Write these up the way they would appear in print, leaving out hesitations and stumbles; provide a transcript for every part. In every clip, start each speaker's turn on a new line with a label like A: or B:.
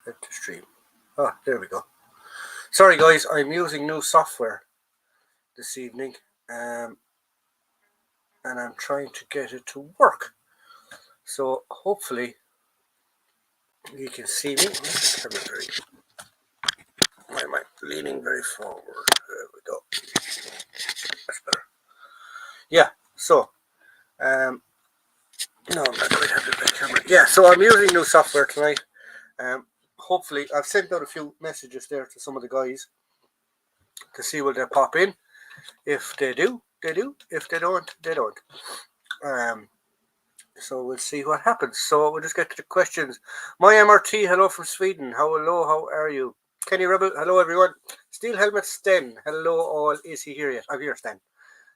A: Head to stream. Ah, there we go. Sorry guys, I'm using new software this evening, and I'm trying to get it to work. So hopefully you can see me. Why am I leaning very forward? There we go. That's better. Yeah. So, no, I'm not quite happy with the camera. Yeah. So I'm using new software tonight. Hopefully, I've sent out a few messages there to some of the guys to see will they pop in. If they do, they do. If they don't, they don't. So we'll see what happens. So we'll just get to the questions. My MRT, hello from Sweden. Hello, how are you? Kenny Rebel, hello everyone. Steel Helmet Sten, hello all. Is he here yet? I'm here, Sten.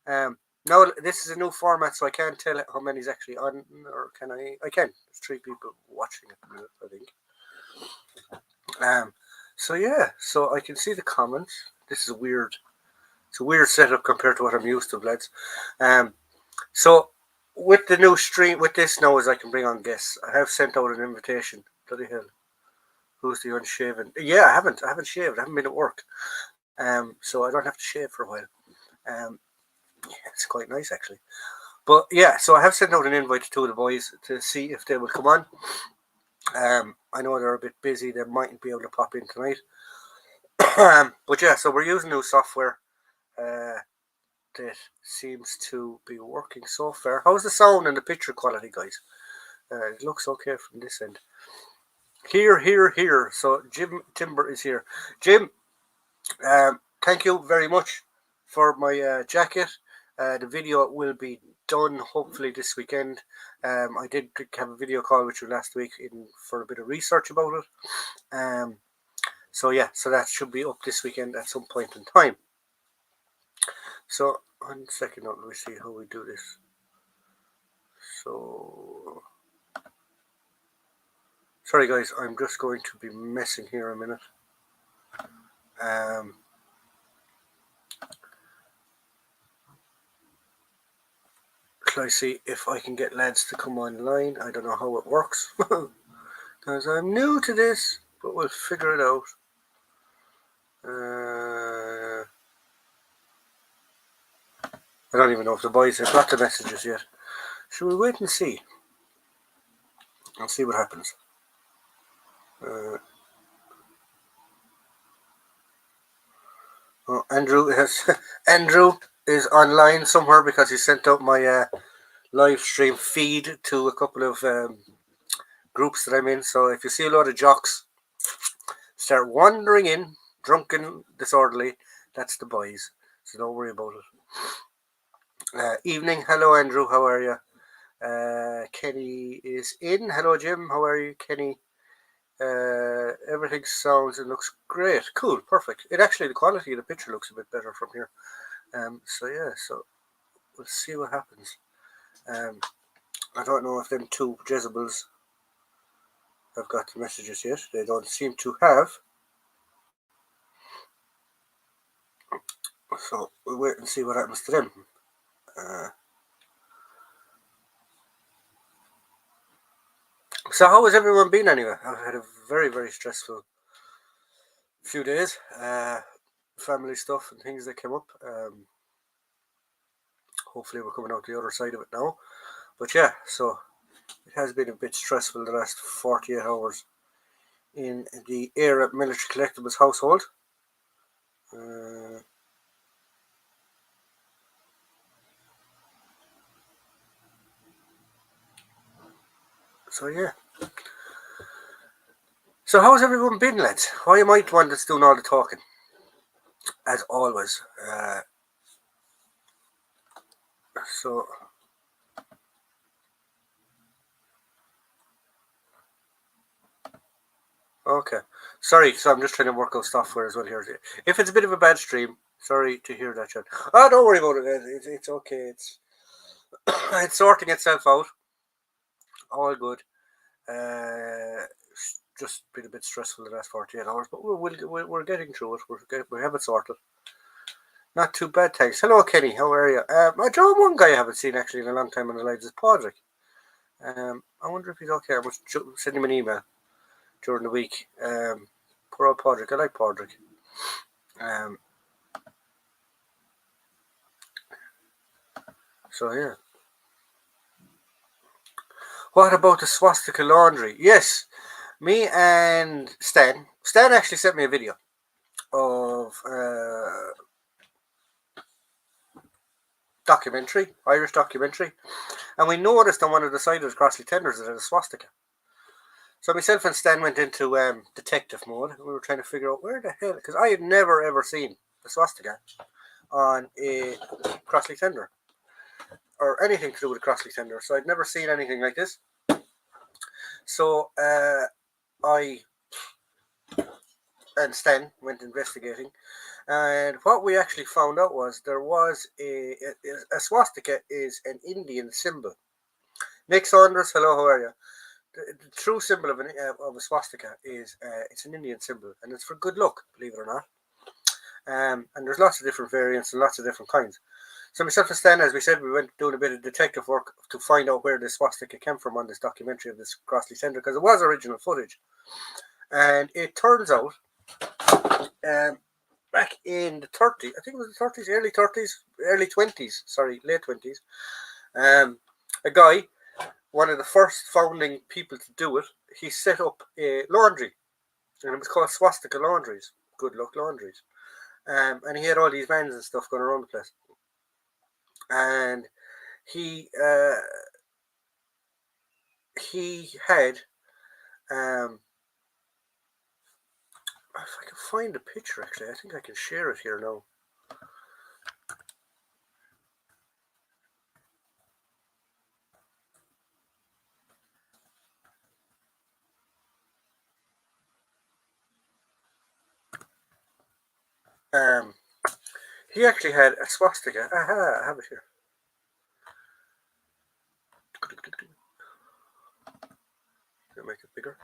A: Now this is a new format, so I can't tell how many's actually on, or can I? I can. There's 3 people watching at the minute, I think. So yeah, so I can see the comments. This is weird. It's a weird setup compared to what I'm used to, lads. So with the new stream, with this now, as I can bring on guests, I have sent out an invitation. Bloody hell. Who's the unshaven? Yeah, I haven't shaved. I haven't been at work. So I don't have to shave for a while. Yeah, it's quite nice actually. But yeah, so I have sent out an invite to 2 of the boys to see if they will come on. I know they're a bit busy. They mightn't be able to pop in tonight. But yeah, so we're using new software that seems to be working so far. How's the sound and the picture quality, guys? It looks okay from this end. Here. So Jim Timber is here. Jim, thank you very much for my jacket. The video will be done hopefully this weekend. I did have a video call with you last week for a bit of research about it. So yeah, so that should be up this weekend at some point in time. So 1 second, let me see how we do this. So sorry guys, I'm just going to be messing here a minute. Shall I see if I can get lads to come online? I don't know how it works because I'm new to this, but we'll figure it out. I don't even know if the boys have got the messages yet. Should we wait and see? I'll see what happens. Andrew is online somewhere because he sent out my live stream feed to a couple of groups that I'm in. So if you see a lot of jocks start wandering in, drunken, disorderly, that's the boys. So don't worry about it. Evening, hello Andrew, how are you? Kenny is in. Hello Jim, how are you, Kenny? Everything sounds and looks great. Cool, perfect. It actually, the quality of the picture looks a bit better from here. So yeah, so we'll see what happens. I don't know if them 2 Jezebels have got the messages yet. They don't seem to have. So we'll wait and see what happens to them. So how has everyone been anyway? I've had a very, very stressful few days. Family stuff and things that came up. Hopefully we're coming out the other side of it now. But yeah, so it has been a bit stressful the last 48 hours in the Era Military Collectibles household. So yeah. So how's everyone been, lads? Why am I the one that's doing all the talking? As always. So okay. Sorry, so I'm just trying to work out software as well here. If it's a bit of a bad stream, sorry to hear that, John. Oh, don't worry about it. It's okay. It's sorting itself out. All good. Just been a bit stressful the last 48 hours, but we're getting through it. We have it sorted. Not too bad, thanks. Hello, Kenny. How are you? I know one guy I haven't seen actually in a long time in the lives is Padraig. I wonder if he's okay. I must send him an email. during the week. Poor old Padraig. I like Padraig. So yeah. What about the swastika laundry? Yes, me and Stan. Stan actually sent me a video of documentary, Irish documentary, and we noticed on one of the sides of the Crossley tenders that it had a swastika. So myself and Stan went into detective mode. We were trying to figure out where the hell, because I had never ever seen a swastika on a Crossley tender or anything to do with a Crossley tender. So I'd never seen anything like this. So I and Stan went investigating, and what we actually found out was there was a swastika is an Indian symbol. Nick Saunders, hello, how are you? The true symbol of a swastika is it's an Indian symbol, and it's for good luck, believe it or not. And there's lots of different variants and lots of different kinds. So myself and Stan, as we said, we went doing a bit of detective work to find out where this swastika came from on this documentary of this Crossley tender, because it was original footage. And it turns out, back in the 30s, I think it was the 30s, early 30s, early 20s, sorry, late 20s, a guy, one of the first founding people to do it, he set up a laundry, and it was called Swastika Laundries, Good Luck Laundries. And he had all these vans and stuff going around the place. And he had, if I can find a picture, actually, I think I can share it here now. He actually had a swastika. Aha, I have it here. Can I make it bigger?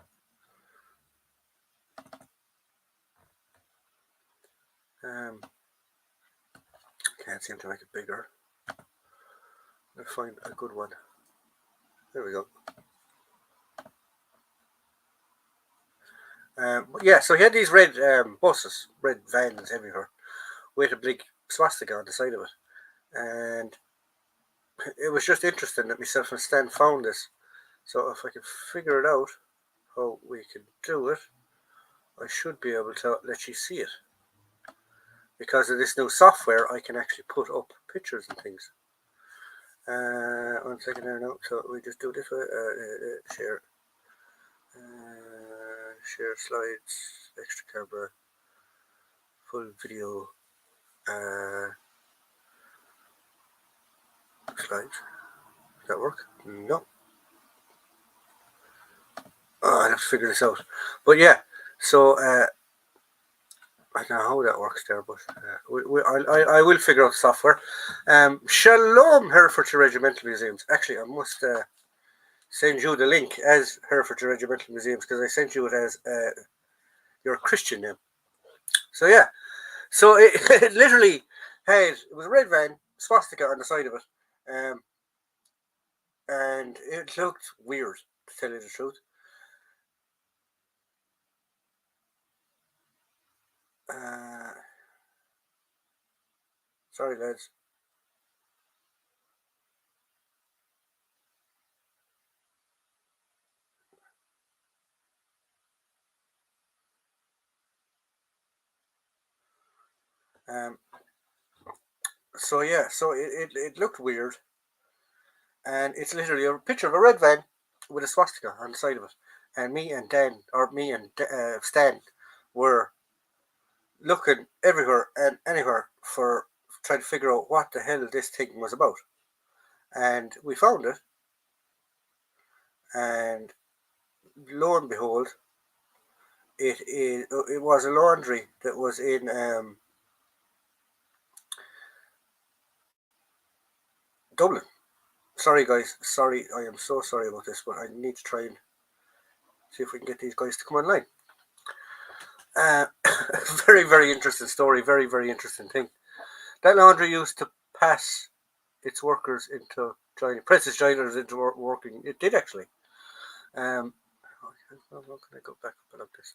A: Can't seem to make it bigger. I'll find a good one. There we go. Yeah, so he had these red buses, red vans everywhere, with a big swastika on the side of it. And it was just interesting that myself and Stan found this. So if I can figure it out how we can do it, I should be able to let you see it. Because of this new software, I can actually put up pictures and things. 1 second there now. So we just do this way. Share. Share slides, extra camera, full video, slides. Does that work? No. Oh, I have to figure this out. But yeah, so I don't know how that works there, but I will figure out the software. Shalom, Herefordshire Regimental Museums. Actually, I must send you the link as Herefordshire Regimental Museums, because I sent you it as your Christian name. So yeah, so it literally had, it was a red van, swastika on the side of it, and it looked weird, to tell you the truth. Sorry, lads. So yeah, so it looked weird, and it's literally a picture of a red van with a swastika on the side of it, and me and Stan were looking everywhere and anywhere for trying to figure out what the hell this thing was about, and we found it, and lo and behold, it was a laundry that was in Dublin. Sorry, guys. Sorry, I am so sorry about this, but I need to try and see if we can get these guys to come online. Very, very interesting story. Very, very interesting thing. That laundry used to pass its workers into joining, Princess joiners into working. It did actually. How can I go back up like this?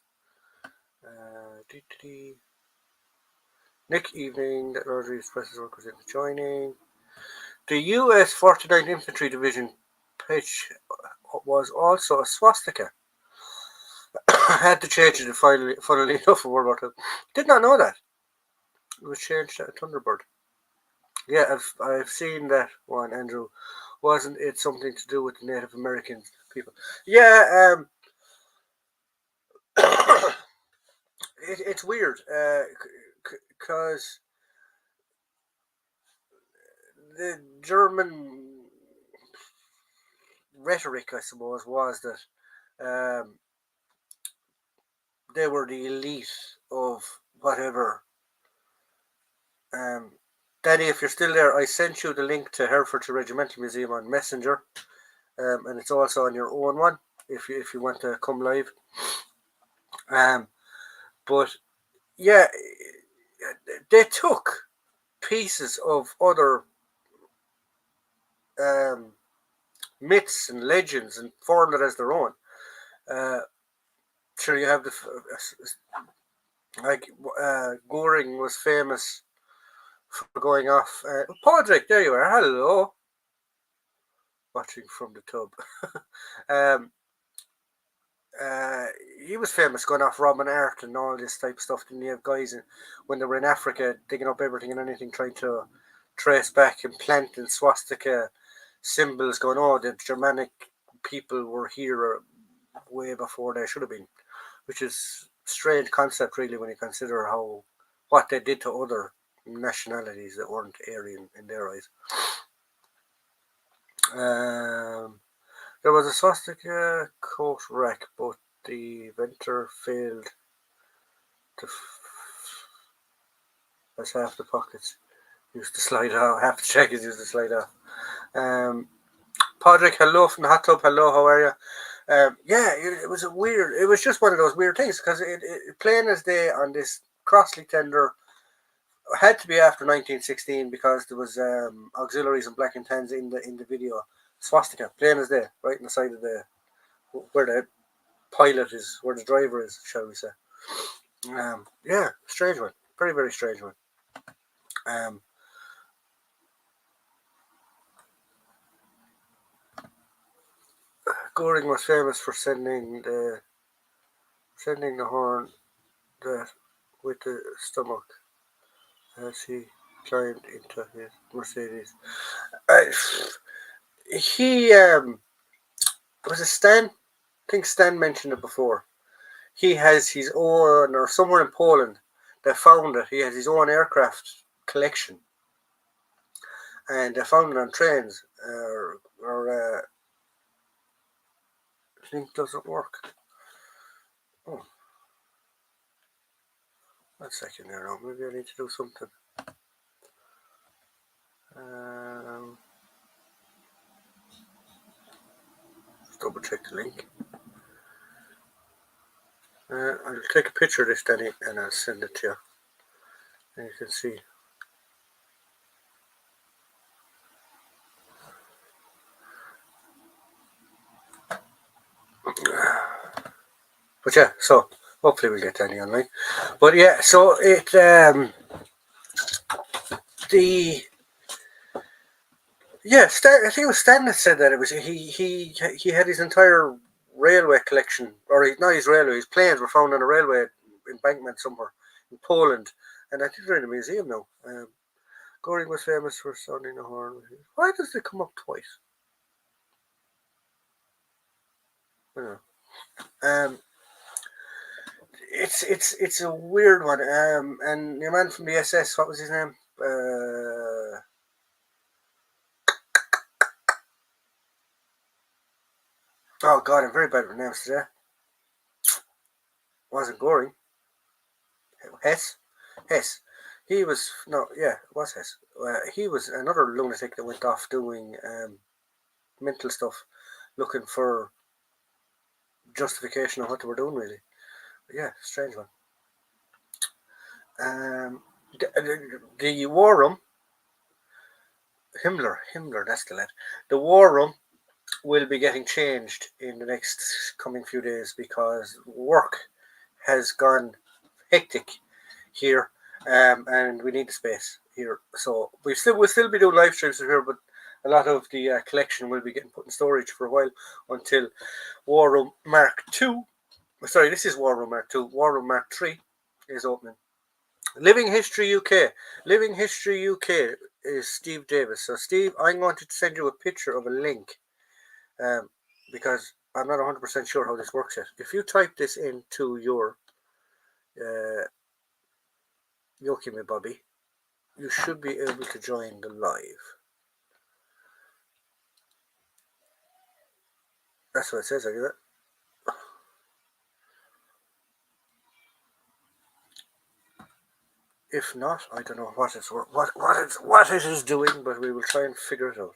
A: Nick Evening, that Lord expresses workers into joining. The US 49th Infantry Division pitch was also a swastika. Had to change it funnily enough for World War II. Did not know that. It was changed to a Thunderbird. Yeah, I've seen that one, Andrew. Wasn't it something to do with the Native American people? Yeah, it's weird because the German rhetoric, I suppose, was that they were the elite of whatever. Danny, if you're still there, I sent you the link to Herefordshire Regimental Museum on Messenger, and it's also on your own one if you want to come live. But yeah, they took pieces of other myths and legends and formed it as their own. Sure, you have the like Goring was famous for going off. Podrick, there you are. Hello, watching from the tub. um, he was famous going off robbing art and all this type of stuff. Didn't you have guys when they were in Africa digging up everything and anything, trying to trace back and plant in swastika symbols, going, oh, the Germanic people were here way before they should have been, which is a strange concept, really, when you consider what they did to other nationalities that weren't Aryan in their eyes. There was a swastika coat rack, but the inventor failed to as half the pockets used to slide off. Half the checkers used to slide off. Podrick, hello from the hot tub. Hello, how are you? Yeah, it was it was just one of those weird things because it plain as day on this Crossley tender had to be after 1916 because there was auxiliaries and black and tans in the video. Swastika, plain as day, right in the side of where the pilot is, where the driver is, shall we say. Yeah, strange one. Very, very strange one. Goring was famous for sending the horn with the stomach as he climbed into his Mercedes. He was a Stan. I think Stan mentioned it before. He has his own, or somewhere in Poland, they found it. He has his own aircraft collection, and they found it on trains. Link doesn't work. Oh, 1 second there now. Maybe I need to do something. Double check the link. I'll take a picture of this, Danny, and I'll send it to you. And you can see. But yeah, so hopefully we'll get Danny online. But yeah, so I think it was Stan that said that it was he had his entire railway collection, or not his railway, his planes were found on a railway embankment somewhere in Poland, and I think they're in a museum now. Goring was famous for sounding the horn. Why does it come up twice? I don't know. It's a weird one. And your man from the SS, what was his name? Oh God, I'm very bad with names today. Wasn't Goring? Hess. He was it was Hess. He was another lunatic that went off doing mental stuff, looking for justification of what they were doing, really. But yeah, strange one. The war room. Himmler, that's the lad. The war room will be getting changed in the next coming few days because work has gone hectic here, and we need the space here. So we'll still be doing live streams here, but a lot of the collection will be getting put in storage for a while until War Room Mark II. Sorry, this is War Room Mark II. War Room Mark III is opening. Living History UK. Living History UK is Steve Davis. So Steve, I'm going to send you a picture of a link, because I'm not 100% sure how this works yet. If you type this into your Yoki Me Bobby, you should be able to join the live. That's what it says, I get it. If not, I don't know what it is doing, but we will try and figure it out.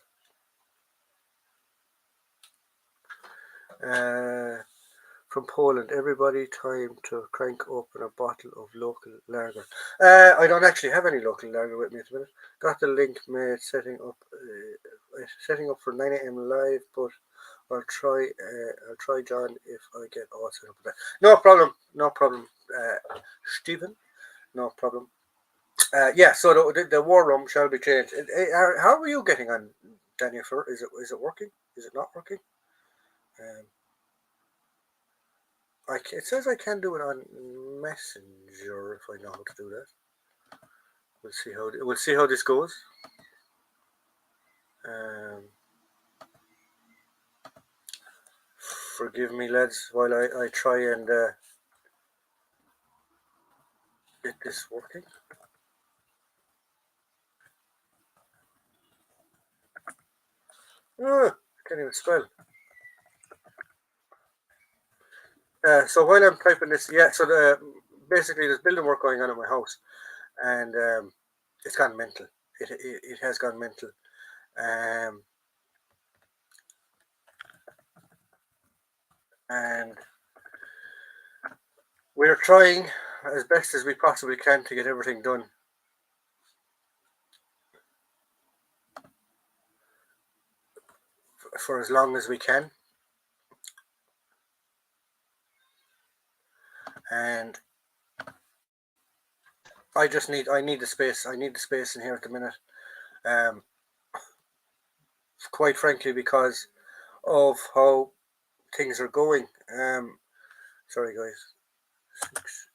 A: From Poland, everybody, time to crank open a bottle of local lager. I don't actually have any local lager with me at the minute. Got the link made setting up for 9 a.m. live, but I'll try John if I get all set up with that. No problem, Stephen, no problem. Yeah, so the war room shall be changed. How are you getting on, Daniel? Is it working? Is it not working? It says I can do it on Messenger if I know how to do that. We'll see how this goes. Forgive me, lads, while I try and get this working. I can't even spell. So while I'm typing this, basically there's building work going on at my house, and it's gone mental. It has gone mental. And we're trying as best as we possibly can to get everything done for as long as we can. And I need the space. I need the space in here at the minute. Quite frankly, because of how things are going. Sorry, guys. 6.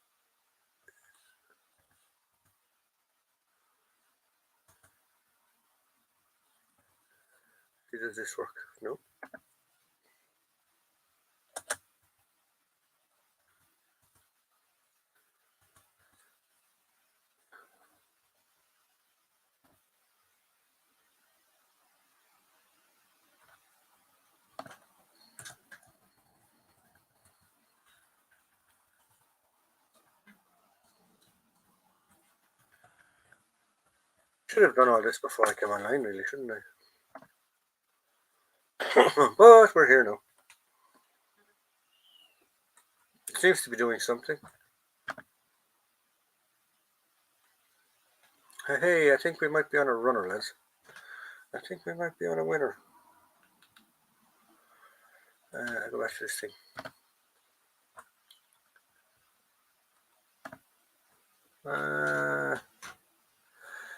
A: Does this work? No. Should have done all this before I came online, really, shouldn't I? But we're here now. It seems to be doing something. Hey, I think we might be on a runner, lads. I think we might be on a winner. I'll go back to this thing.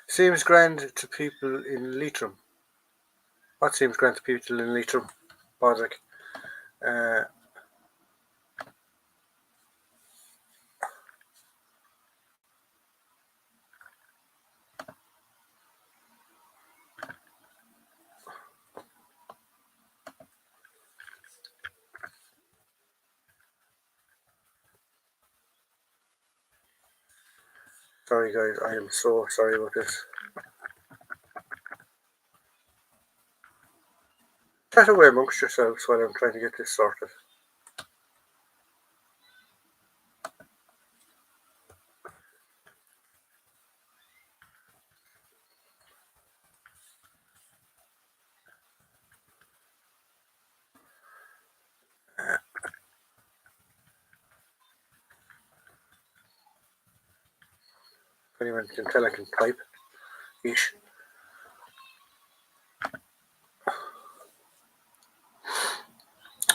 A: Seems grand to people in Leitrim. What seems grand to people in Leitrim, Bodrick? Sorry, guys. I am so sorry about this. Chat away amongst yourselves while I'm trying to get this sorted. If anyone can tell, I can type. Ish.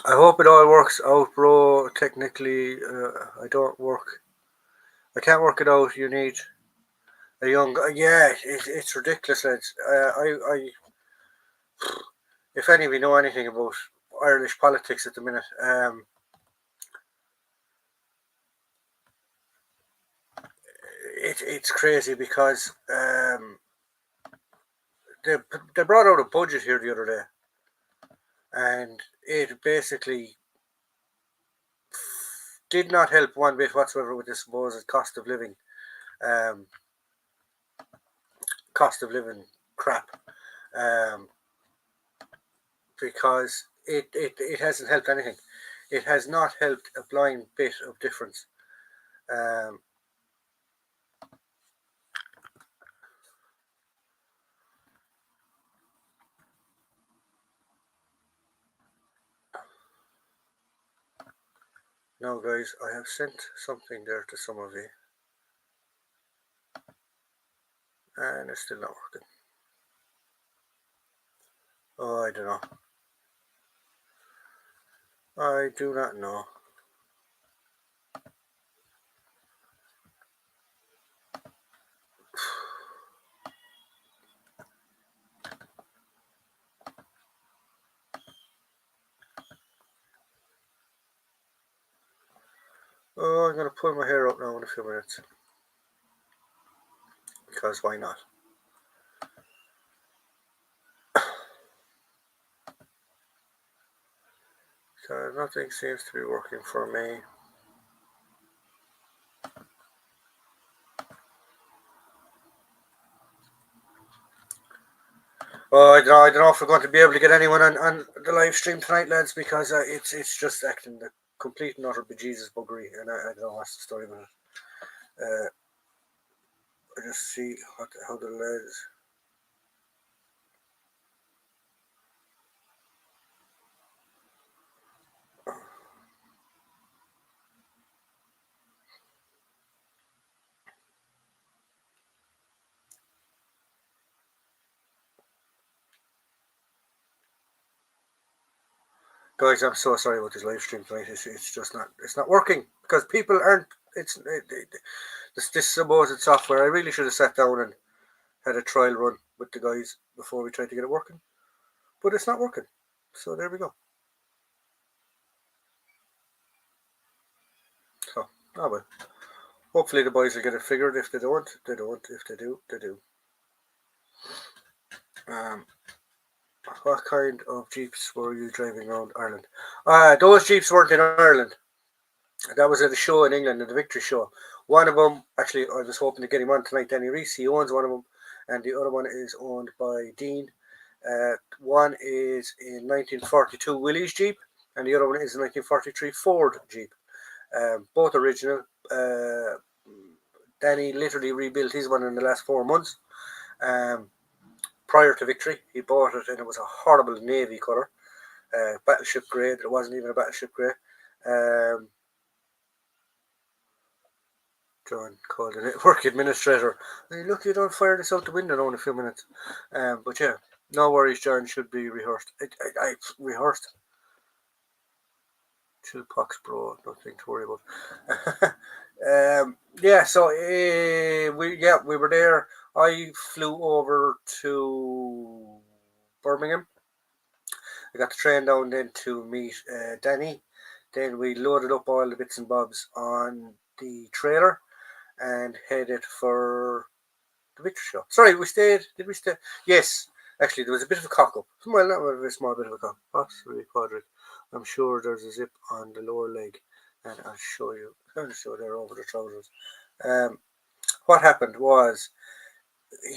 A: I hope it all works out, bro. Technically, I don't work. I can't work it out. You need a young guy. Yeah, it's ridiculous, lads. If any of you know anything about Irish politics at the minute, it's crazy because they they brought out a budget here the other day, and it basically did not help one bit whatsoever with the supposed um, cost of living crap, um, because it hasn't helped anything. It has not helped a blind bit of difference. Um, now, guys, I have sent something there to some of you, and it's still not working. Oh, I don't know. I do not know. Oh, I'm going to pull my hair out now in a few minutes. Because why not? So nothing seems to be working for me. Oh, I don't know if we're going to be able to get anyone on the live stream tonight, lads, because it's just acting the complete and utter bejesus buggery, and I don't know what's the story about it. I just see how the lads. Guys, I'm so sorry about this live stream tonight. It's just not. It's not working because people aren't. This supposed software. I really should have sat down and had a trial run with the guys before we tried to get it working, but it's not working. So there we go. So, oh well. Hopefully the boys will get it figured. If they don't, they don't. If they do, they do. Um, what kind of jeeps were you driving around Ireland? Those jeeps weren't in Ireland. That was at a show in England, at the Victory Show. One of them, actually, I was hoping to get him on tonight. Danny Reese, he owns one of them, and the other one is owned by Dean. One is in 1942 Willys Jeep, and the other one is a 1943 Ford Jeep. Both original. Danny literally rebuilt his one in the last 4 months. Prior to Victory, he bought it, and it was a horrible navy colour, battleship grey. It wasn't even a battleship grey. John called the network administrator. Hey, look, you don't fire this out the window now in a few minutes. But yeah, no worries, John. Should be rehearsed. I rehearsed. Chillpox, bro. Nothing to worry about. Yeah. So we were there. I flew over to Birmingham. I got the train down then to meet Danny. Then we loaded up all the bits and bobs on the trailer and headed for the Victory Show. Sorry, we stayed. Did we stay? Yes. Actually, there was a bit of a cock up. Well, not a very small bit of a cock. Possibly quadric. I'm sure there's a zip on the lower leg, and I'll show you. I'll show there over the trousers. What happened was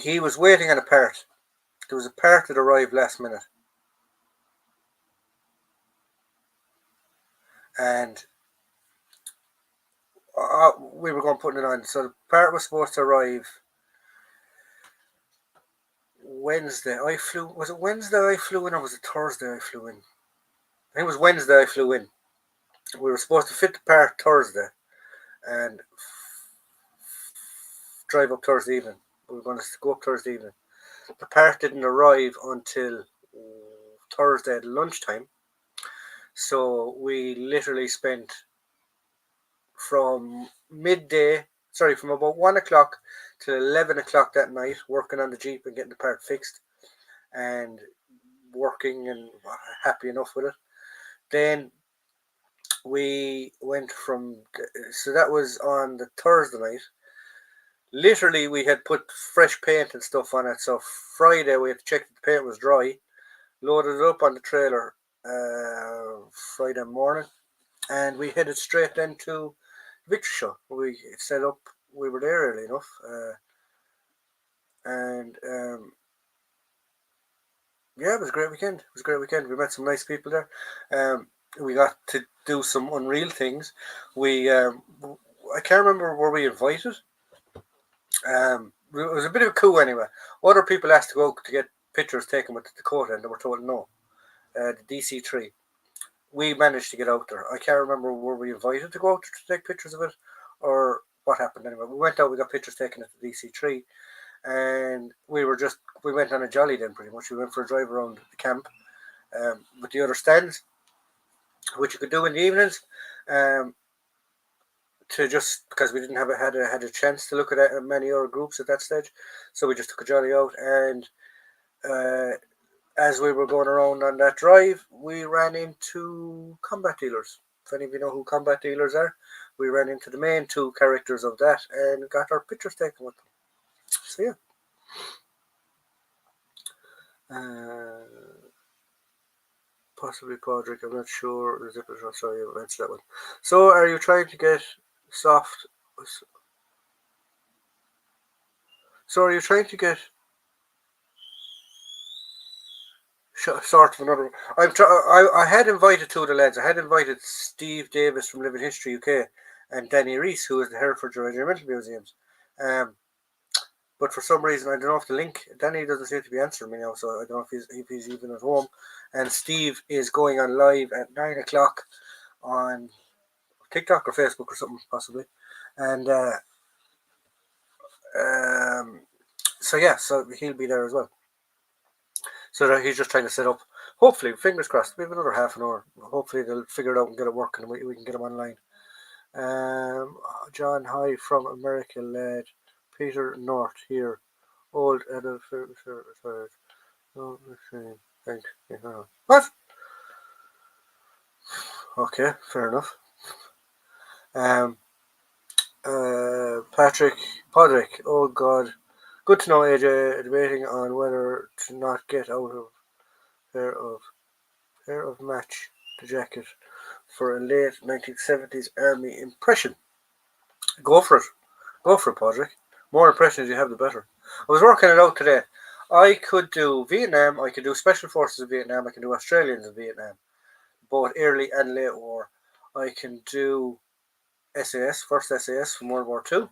A: he was waiting on a part. There was a part that arrived last minute, and we were going to put it on. So the part was supposed to arrive Wednesday. I flew. Was it Wednesday I flew in, or was it Thursday I flew in? I think it was Wednesday I flew in. We were supposed to fit the part Thursday and drive up Thursday evening. We were going to go up Thursday evening. The part didn't arrive until Thursday at lunchtime. So we literally spent from from about 1 o'clock to 11 o'clock that night working on the Jeep and getting the part fixed and working and happy enough with it. Then we went so that was on the Thursday night. Literally, we had put fresh paint and stuff on it. So Friday, we had to check that the paint was dry, loaded it up on the trailer Friday morning, and we headed straight then to Victory Show. We set up, we were there early enough, and yeah, it was a great weekend. We met some nice people there. We got to do some unreal things. I can't remember, were we invited? It was a bit of a coup anyway. Other people asked to go to get pictures taken with the Dakota, and they were told no. The DC3. We managed to get out there. I can't remember, were we invited to go out to take pictures of it, or what happened anyway. We went out, we got pictures taken at the DC3, and we went on a jolly then pretty much. We went for a drive around the camp with the other stands, which you could do in the evenings. To just because we didn't have had a chance to look at many other groups at that stage, so we just took a jolly out. And as we were going around on that drive, we ran into combat dealers. If any of you know who combat dealers are, we ran into the main two characters of that and got our pictures taken with them. So yeah. Possibly Podrick, I'm not sure. Sorry, I answered that one. So, are you trying to get soft? So, are you trying to get sort of another? I had invited two of the lads. I had invited Steve Davis from Living History UK and Danny Reese, who is the Herefordshire Regimental Museums. But for some reason, I don't know if the link. Danny doesn't seem to be answering me now, so I don't know if he's even at home. And Steve is going on live at 9 o'clock on TikTok or Facebook or something possibly. And so he'll be there as well. So that he's just trying to set up. Hopefully, fingers crossed, we have another half an hour. Hopefully they'll figure it out and get it working, and we can get him online. John, hi from America, lad. Peter North here. Old adult. Thanks. What? Okay, fair enough. Patrick Podrick. Oh God. Good to know, AJ. Debating on whether to not get out of pair of match the jacket for a late 1970s army impression. Go for it, Podrick. More impressions you have, the better. I was working it out today. I could do Vietnam. I could do Special Forces of Vietnam. I can do Australians in Vietnam, both early and late war. I can do SAS, first SAS from World War II.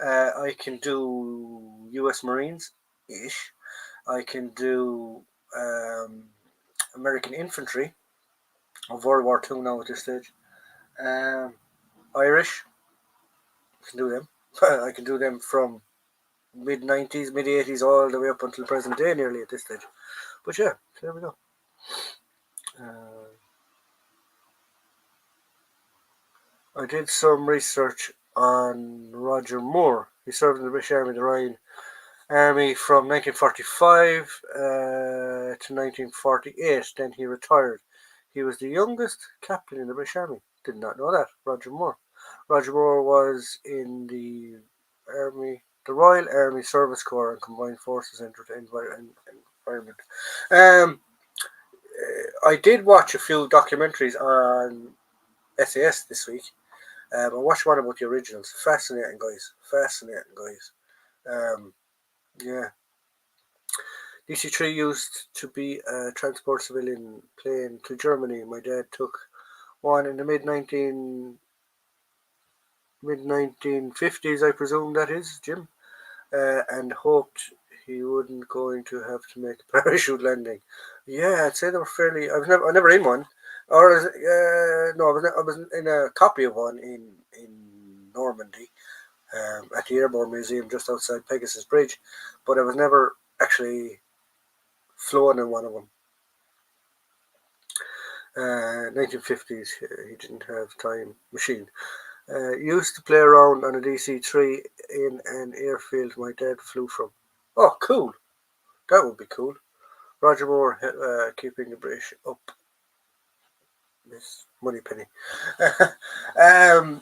A: I can do US Marines ish. I can do American infantry of World War II now at this stage. Irish, I can do them. I can do them from mid-90s, mid-80s, all the way up until present day nearly at this stage. But yeah, so there we go. I did some research on Roger Moore. He served in the British Army, the Ryan Army from 1945 to 1948. Then he retired. He was the youngest captain in the British Army. Did not know that. Roger Moore. Roger Moore was in the Army, the Royal Army Service Corps and Combined Forces Environment. I did watch a few documentaries on SAS this week. I watched one about the originals. Fascinating guys. Yeah. DC-3 used to be a transport civilian plane to Germany. My dad took one in the mid-1950s, I presume that is, Jim, and hoped he wouldn't going to have to make a parachute landing. Yeah, I'd say they were fairly. I never in one, or no, I was in a copy of one in Normandy, at the Airborne Museum just outside Pegasus Bridge, but I was never actually flown in one of them. 1950s. He didn't have time machine. Used to play around on a DC-3 in an airfield my dad flew from. Oh, cool. That would be cool. Roger Moore keeping the British up. Miss Moneypenny. um,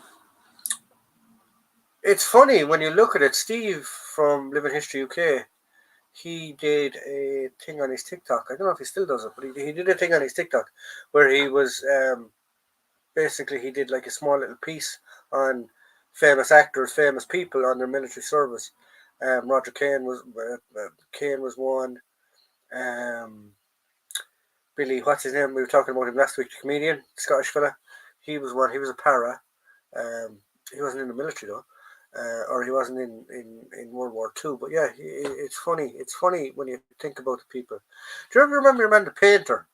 A: it's funny when you look at it. Steve from Living History UK, he did a thing on his TikTok. I don't know if he still does it, but he did a thing on his TikTok where he was basically he did like a small little piece on famous actors, famous people on their military service. Roger Kane was one. Um, Billy, what's his name? We were talking about him last week. The comedian, Scottish fella. He was one. He was a para. He wasn't in the military though, or he wasn't in World War II. But yeah, it's funny. It's funny when you think about the people. Do you ever remember your man, the painter?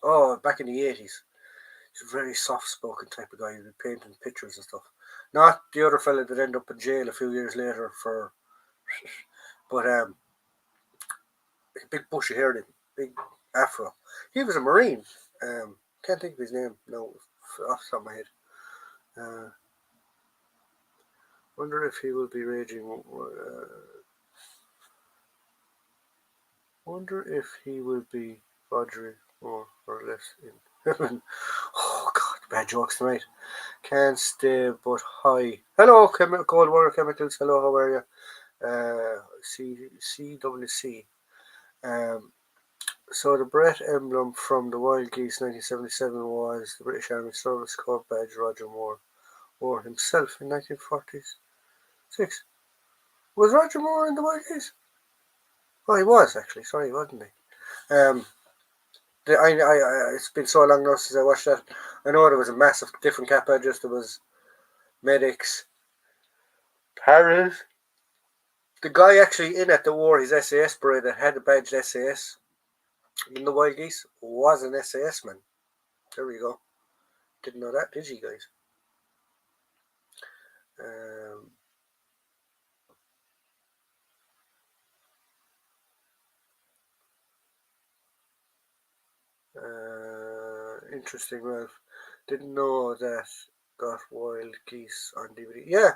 A: Oh, back in the 80s. He's a very soft-spoken type of guy who'd be painting pictures and stuff. Not the other fella that ended up in jail a few years later for, but big bushy hair, big afro. He was a Marine. Can't think of his name no off the top of my head. Wonder if he will be raging. Wonder if he will be Roger more or less in heaven. Oh God, bad jokes tonight. Can't stay but high. Hello, Cold Water Chemicals. Hello, how are you? CWC. So the Brett emblem from the Wild Geese 1977 was the British Army Service Corps badge Roger Moore wore himself in 1946. Was Roger Moore in the Wild Geese? Oh, he was actually. Sorry, wasn't he? It's been so long now since I watched that. I know there was a massive different cap badges. There was medics, paras. The guy actually in it that wore his SAS beret that had the badge SAS in the Wild Geese was an SAS man. There we go. Didn't know that, did you guys? Um, Interesting, Ralph. Didn't know that got Wild Geese on DVD. Yeah,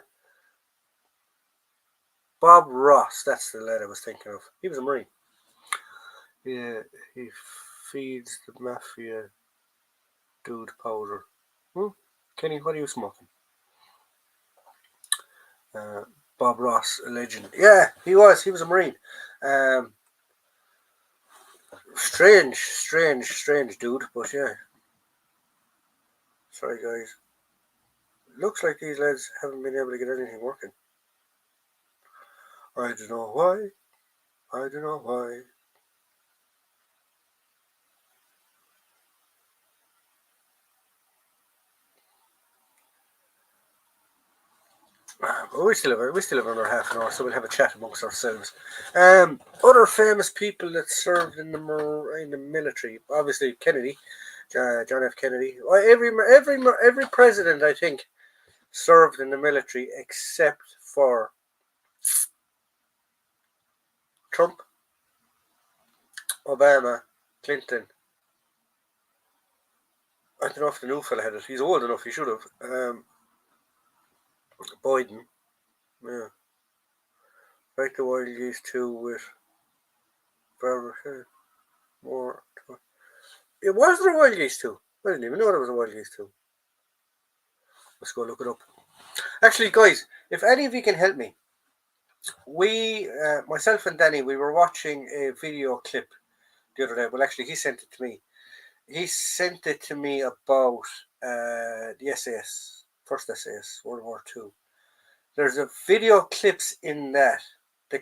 A: Bob Ross. That's the lad I was thinking of. He was a Marine. Yeah, he feeds the mafia dude powder. Kenny, what are you smoking? Bob Ross, a legend. Yeah, he was. He was a Marine. Um, strange dude, but yeah. Sorry, guys. Looks like these lads haven't been able to get anything working. I don't know why. I don't know why. But we still have another half an hour, so we'll have a chat amongst ourselves. Other famous people that served in the military, obviously Kennedy, John F. Kennedy. Every president, I think, served in the military except for Trump, Obama, Clinton. I don't know if the new fella had it. He's old enough. He should have. Biden. Yeah. Like the Wild Geese too with Barbara more. It was there a Wild Geese too. I didn't even know there was a Wild Geese too. Let's go look it up. Actually, guys, if any of you can help me, myself and Danny, we were watching a video clip the other day. Well, actually, he sent it to me. He sent it to me about the SAS, first SAS, World War II. There's a video clips in that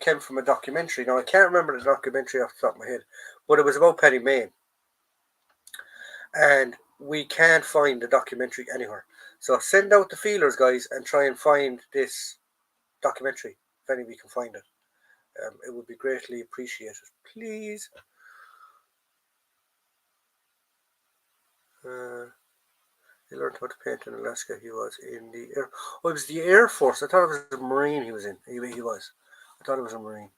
A: came from a documentary. Now, I can't remember the documentary off the top of my head, but it was about Penny Main. And we can't find the documentary anywhere. So send out the feelers, guys, and try and find this documentary, if any of you can find it. It would be greatly appreciated. Please. He learned how to paint in Alaska. He was in the air. Oh, it was the Air Force. I thought it was a Marine he was in. He was. I thought it was a Marine.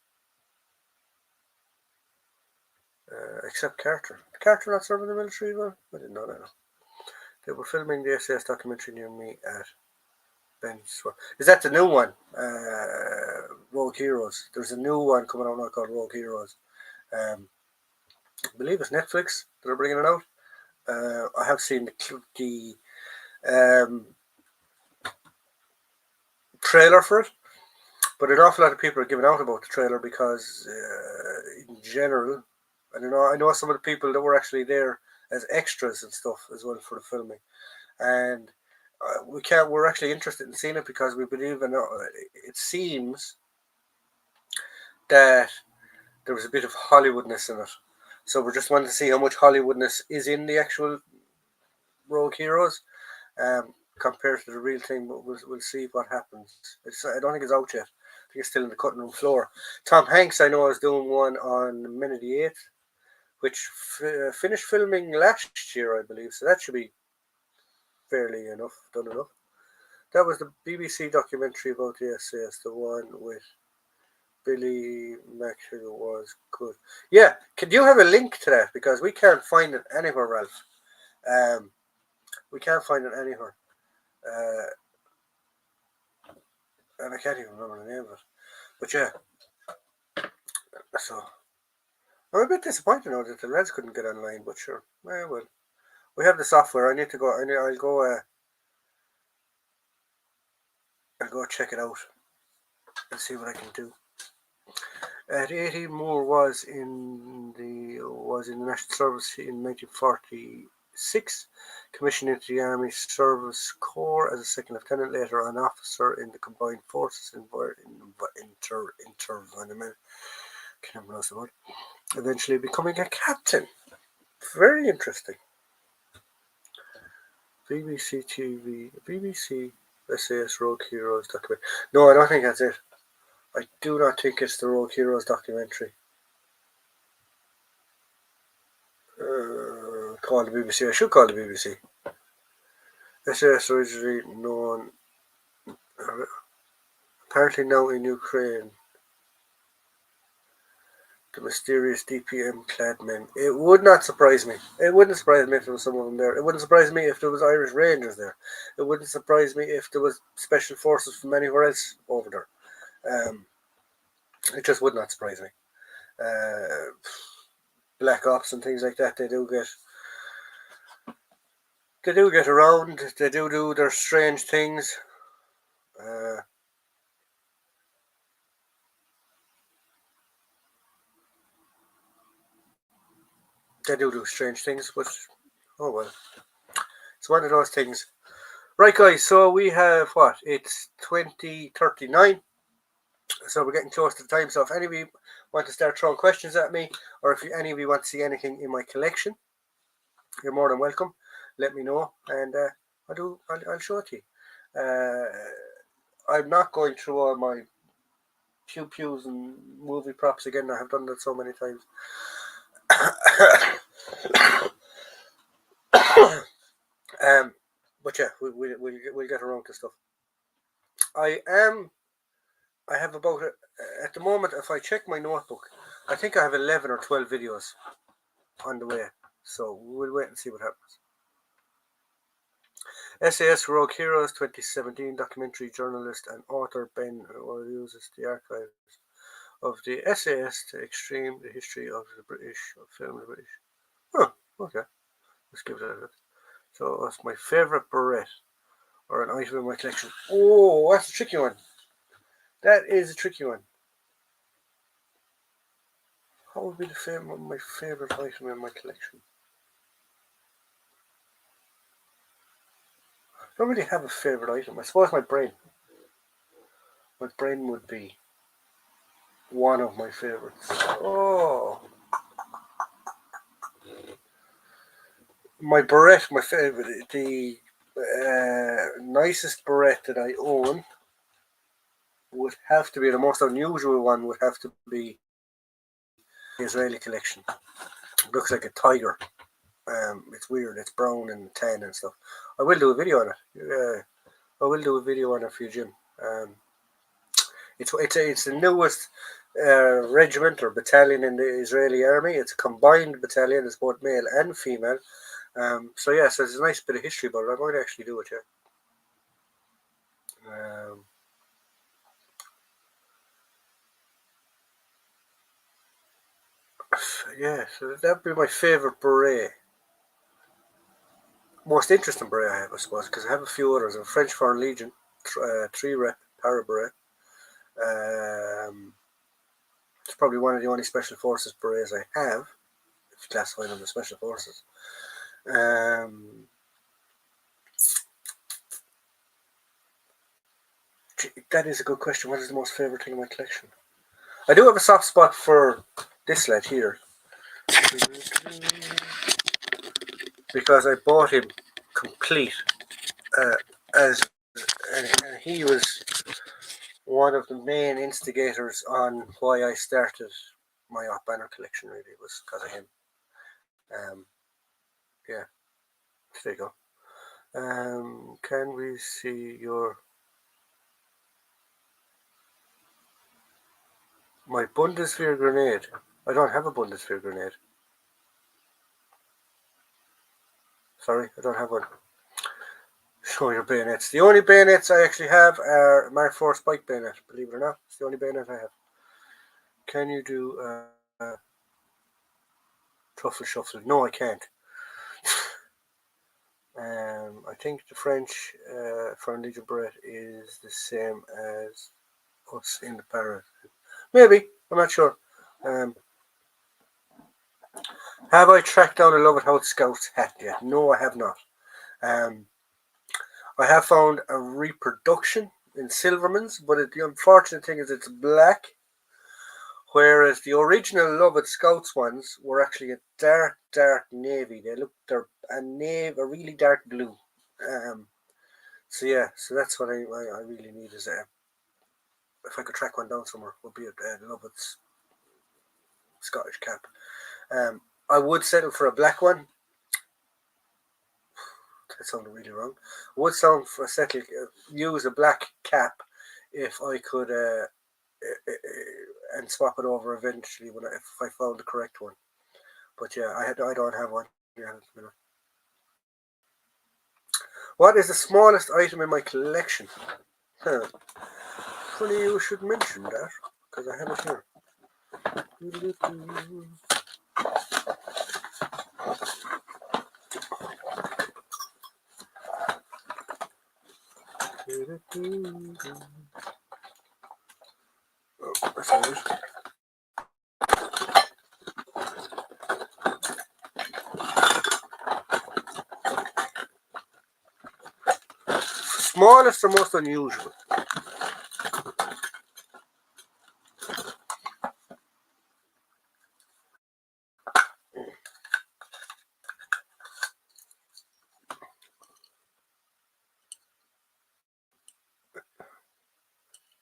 A: Except Carter. Carter not serving the military well? I didn't know that. They were filming the SAS documentary near me at Ben's. Is that the new one? Rogue Heroes. There's a new one coming out now called Rogue Heroes. I believe it's Netflix that are bringing it out. I have seen the trailer for it, but an awful lot of people are giving out about the trailer because, in general, I know some of the people that were actually there as extras and stuff as well for the filming, and we're actually interested in seeing it because we believe it seems that there was a bit of Hollywoodness in it, so we're just wanting to see how much Hollywoodness is in the actual Rogue Heroes. Compared to the real thing, but we'll see what happens. I don't think it's out yet. I think it's still in the cutting room floor. Tom Hanks, I know, is doing one on Minute the 8th, which finished filming last year, I believe. So that should be fairly done enough. That was the BBC documentary about the SAS, the one with Billy Maxwell was good. Yeah, could you have a link to that? Because we can't find it anywhere, Ralph. We can't find it anywhere. And I can't even remember the name of it. But yeah, so I'm a bit disappointed now that the Reds couldn't get online. But sure, well, we have the software. I need to go. I'll go. I'll go check it out and see what I can do. 18 Moore was in the National Service in 1946. Commissioned into the Army Service Corps as a second lieutenant, later an officer in the Combined Forces eventually becoming a captain. Very interesting. BBC TV, BBC SAS Rogue Heroes documentary. No, I don't think that's it. I do not think it's the Rogue Heroes documentary. Call the BBC. I should call the BBC. SAS originally known, apparently now in Ukraine. The mysterious DPM-clad men. It would not surprise me. It wouldn't surprise me if there was some of them there. It wouldn't surprise me if there was Irish Rangers there. It wouldn't surprise me if there was special forces from anywhere else over there. It just would not surprise me. Black Ops and things like that, they do get around. They do their strange things. They do strange things, but oh well. It's one of those things. Right, guys, so we have what? It's 20:39. So we're getting close to the time. So if any of you want to start throwing questions at me, or if any of you want to see anything in my collection, you're more than welcome. Let me know, and I'll show it to you. I'm not going through all my pews and movie props again. I have done that so many times. But yeah, we'll get around to stuff. I have about at the moment. If I check my notebook, I think I have 11 or 12 videos on the way. So we'll wait and see what happens. SAS Rogue Heroes 2017 documentary journalist and author Ben uses the archives of the SAS to extreme the history of the British film. The British. Oh, okay. Let's give that a look. So that's my favourite beret or an item in my collection. Oh, that's a tricky one. That is a tricky one. What would be my favourite item in my collection? I don't really have a favourite item. I suppose my brain. My brain would be one of my favourites. Oh. My beret, my favourite, the nicest beret that I own would have to be, the most unusual one would have to be the Israeli collection. It looks like a tiger. It's weird. It's brown and tan and stuff. I will do a video on it. I will do a video on it for you, Jim. It's the newest regiment or battalion in the Israeli army. It's a combined battalion. It's both male and female. So yeah, so there's a nice bit of history about it. I might actually do it, yeah. Yeah, so that'd be my favourite beret. Most interesting beret I have, I suppose, because I have a few others. I have a French Foreign Legion, 3-rep para beret. It's probably one of the only Special Forces berets I have, if you classify them as Special Forces. That is a good question. What is the most favourite thing in my collection? I do have a soft spot for this lad here, because I bought him complete, and he was one of the main instigators on why I started my Off Banner collection. Really, was because of him. Yeah, there you go. Can we see my Bundeswehr grenade? I don't have a Bundeswehr grenade. Sorry, I don't have one. Show your bayonets. The only bayonets I actually have are Mark IV spike bayonet, believe it or not. It's the only bayonet I have. Can you do truffle shuffle? No, I can't. I think the French Foreign Legion beret is the same as us in the para. Maybe, I'm not sure. Have I tracked down a Love It How It Scouts hat yet? No, I have not. I have found a reproduction in Silverman's, but the unfortunate thing is it's black, whereas the original Love It Scouts ones were actually a dark, dark navy. They're a really dark blue. So yeah, so that's what I really need is if I could track one down somewhere, would be a Love It's Scottish cap. I would settle for a black one. That sounded really wrong. I would use a black cap if I could and swap it over eventually if I found the correct one. But yeah, I don't have one. What is the smallest item in my collection? Funny you should mention that, because I have it here. Oh, that's all right. Smallest or most unusual?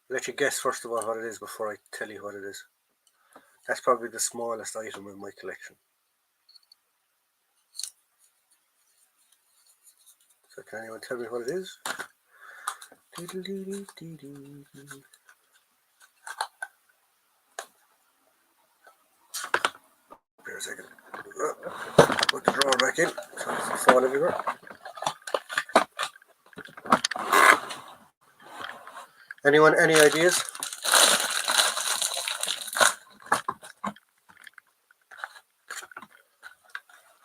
A: Let you guess first of all what it is before I tell you what it is. That's probably the smallest item in my collection. So can anyone tell me what it is? Wait a second. Put the drawer back in so it doesn't fall everywhere. Anyone, any ideas?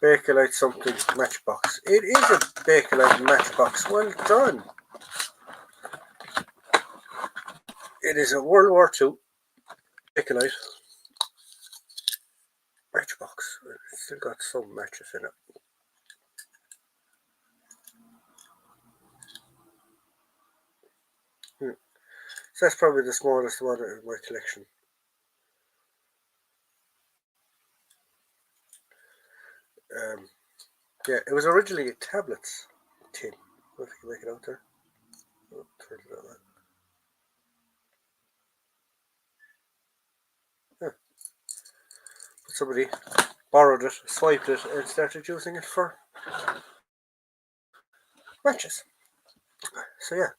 A: Bakelite something matchbox. It is a Bakelite matchbox. Well done. It is a World War II Bakelite matchbox. It's still got some matches in it. So that's probably the smallest one in my collection. Yeah, it was originally a tablets tin. I don't know if you can make it out there. Oh, turn it on. Yeah. But somebody borrowed it, swiped it, and started using it for matches. So yeah.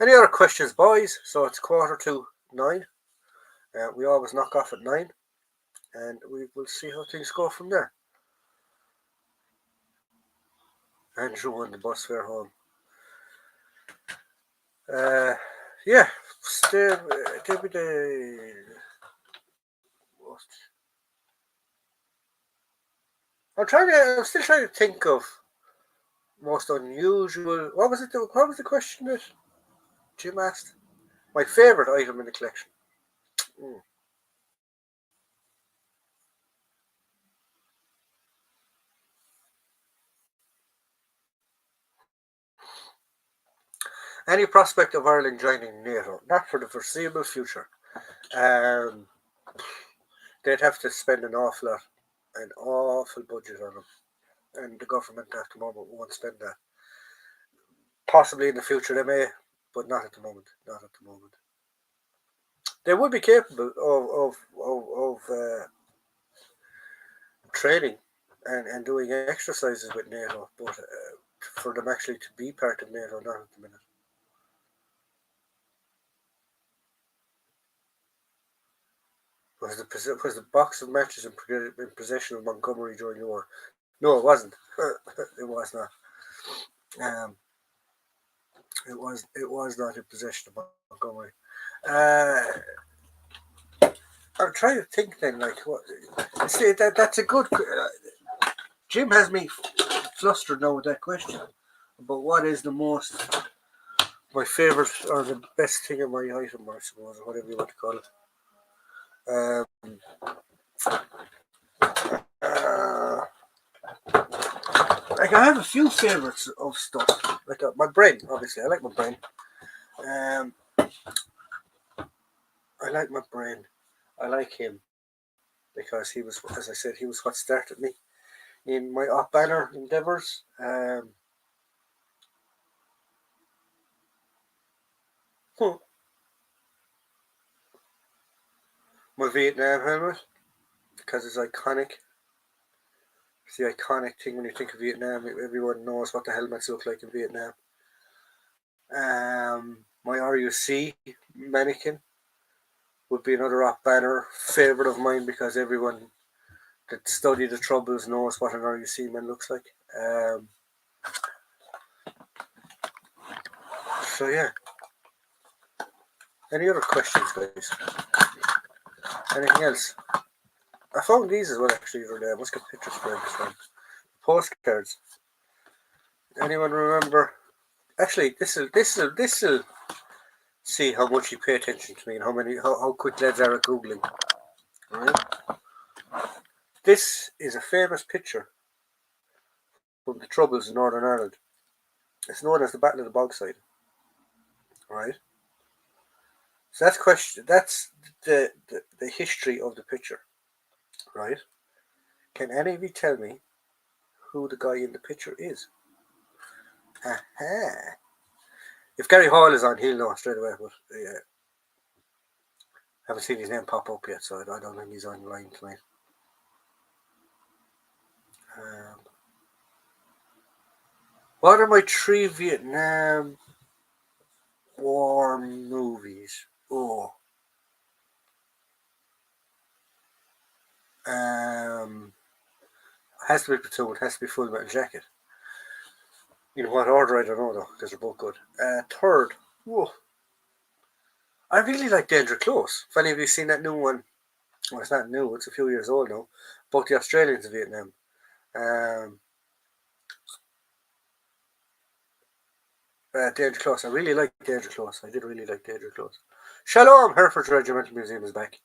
A: Any other questions, boys? So it's 8:45. We always knock off at 9, and we will see how things go from there. Andrew on the bus fare home. Yeah, still, I'm still trying to think of most unusual. What was it? What was the question that Jim asked? My favorite item in the collection. Mm. Any prospect of Ireland joining NATO? Not for the foreseeable future. Um, they'd have to spend an awful budget on them, and the government at the moment won't spend that. Possibly in the future they may, but not at the moment. Not at the moment. They would be capable of training and doing exercises with NATO, but for them actually to be part of NATO, not at the minute. Was the box of matches in possession of Montgomery during the war? No, it wasn't. It was not. It was not in possession of Montgomery. I'm trying to think then, like what? See, that's a good. Jim has me flustered now with that question. But what is my favourite or the best thing in my item, I suppose, or whatever you want to call it? Like I have a few favourites of stuff. Like my brain, obviously, I like my brain. I like my brain. I like him because he was, as I said, he was what started me in my off banner endeavours. My Vietnam helmet because it's iconic. It's the iconic thing when you think of Vietnam. Everyone knows what the helmets look like in Vietnam. My RUC mannequin would be another off banner favourite of mine because everyone that study the Troubles knows what an RUC man looks like. So yeah. Any other questions, guys? Anything else? I found these as well actually the other day. I must get pictures framed from postcards. Anyone remember? Actually, this'll see how much you pay attention to me and how quick lads are at googling. Alright. This is a famous picture from the Troubles in Northern Ireland. It's known as the Battle of the Bogside. Alright. So that's the history of the picture. Right? Can any of you tell me who the guy in the picture is? Aha. If Gary Hall is on, he'll know straight away, but yeah. Haven't seen his name pop up yet, so I don't think he's on the line tonight. What are my 3 Vietnam War movies? Oh. Has to be Platoon, has to be Full Metal Jacket. In what order, I don't know though, because they're both good. Third, whoa. I really like Danger Close. If any of you seen that new one, well, it's not new, it's a few years old now, about the Australians in Vietnam. Danger Close. I really like Danger Close. I did really like Danger Close. Shalom, Hereford's Regimental Museum is back.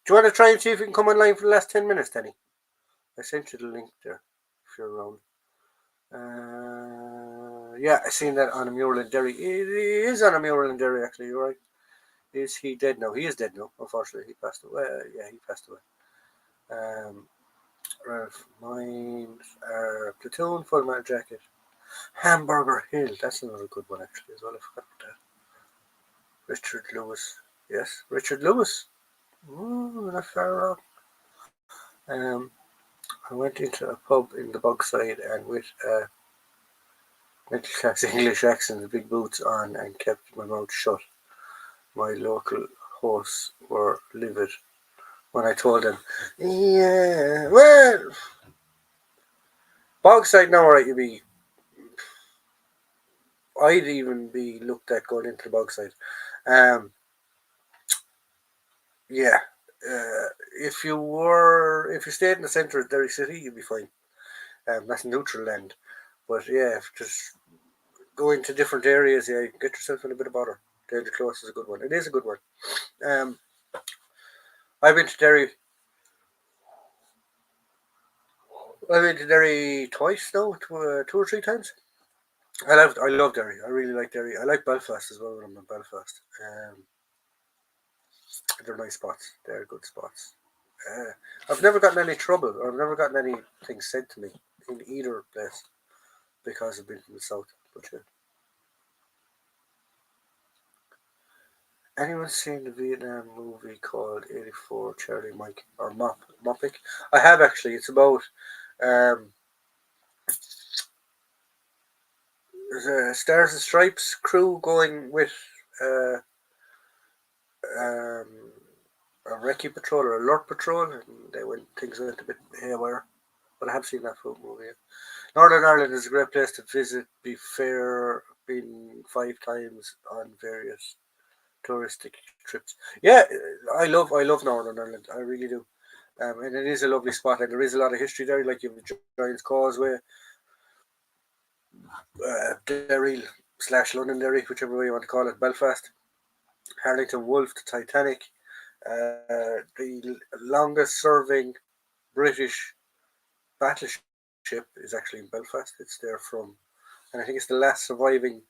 A: Do you want to try and see if you can come online for the last 10 minutes, Danny? I sent you the link there, if you're around. Yeah, I seen that on a mural in Derry. It is on a mural in Derry, actually, you're right. Is he dead now? He is dead now, unfortunately. He passed away. Yeah, he passed away. Ralph Mines, Platoon, Full Metal Jacket. Hamburger Hill, that's another good one actually as well. I forgot about that. Richard Lewis. Yes, Richard Lewis. Ooh, not far off. I went into a pub in the Bogside and with a middle class English accent, big boots on, and kept my mouth shut. My local hosts were livid when I told them, yeah, well, Bogside now, right, I'd even be looked at going into the Bogside. Um, yeah, if you stayed in the centre of Derry City, you'd be fine. That's neutral land. But yeah, if just going to different areas, yeah, you can get yourself in a bit of bother. Daily Close is a good one. It is a good one. Um, I've been to Derry. I've been to Derry twice now, 2 or 3 times. I love Derry. I really like Derry. I like Belfast as well when I'm in Belfast. They're nice spots. They're good spots. Uh, I've never gotten any trouble, or I've never gotten anything said to me in either place because I've been from the south. But yeah. Anyone seen the Vietnam movie called '84 Charlie Mike or Mopic? I have actually. It's about um, there's a Stars and Stripes crew going with uh, um, a recce patrol or a lurk patrol, and things went a bit haywire. But I have seen that full movie. Northern Ireland is a great place to visit. Be fair, been 5 times on various touristic trips. Yeah, I love Northern Ireland. I really do. And it is a lovely spot, and there is a lot of history there. Like you have the Giant's Causeway, Derry / Londonderry, whichever way you want to call it, Belfast, Harlington Wolfe, the Titanic, the longest-serving British battleship is actually in Belfast. It's there from, and I think it's the last surviving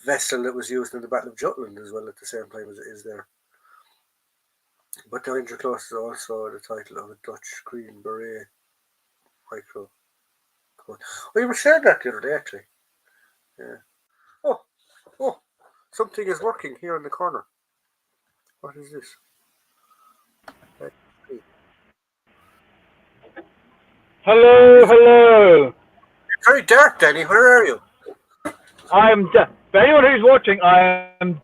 A: vessel that was used in the Battle of Jutland as well at the same time as it is there. But the Winter Close is also the title of a Dutch Green Beret micro. Oh, you were sharing that the other day, actually. Yeah. Oh, oh, something is working here in the corner. What is this?
B: Hello, hello.
A: It's very dark, Danny. Where are you?
B: For anyone who's watching, I am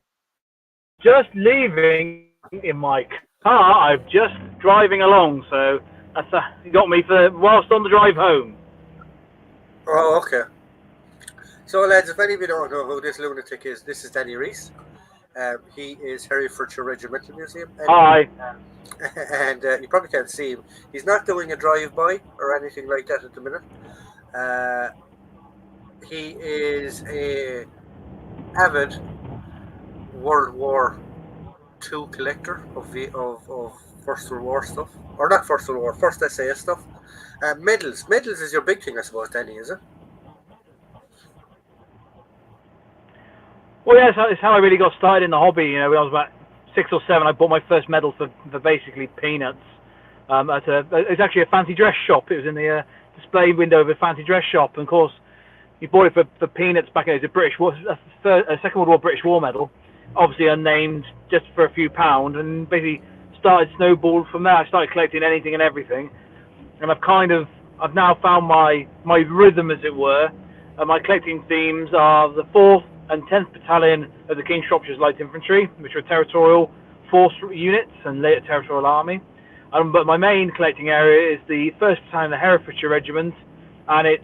B: just leaving in my car. I'm just driving along, so that's got me for whilst on the drive home.
A: Oh, okay. So, lads, if any of you don't know who this lunatic is, this is Danny Reese. He is Herefordshire Regimental Museum.
B: Hi.
A: And you probably can't see him. He's not doing a drive-by or anything like that at the minute. He is a avid World War II collector of First World War stuff, or not First World War, First SAS stuff. Medals is your big thing, I suppose, Danny, is it?
B: Well, yeah, it's how I really got started in the hobby. You know, when I was about 6 or 7, I bought my first medal for basically peanuts. It's actually a fancy dress shop. It was in the display window of a fancy dress shop, and of course, you bought it for peanuts back in the a Second World War British War medal, obviously unnamed, just for a few pounds, and basically started snowballed from there. I started collecting anything and everything, and I've now found my rhythm, as it were. My collecting themes are the 4th and 10th Battalion of the King Shropshire's Light Infantry, which were territorial force units and later territorial army. But my main collecting area is the 1st Battalion of the Herefordshire Regiment, and it's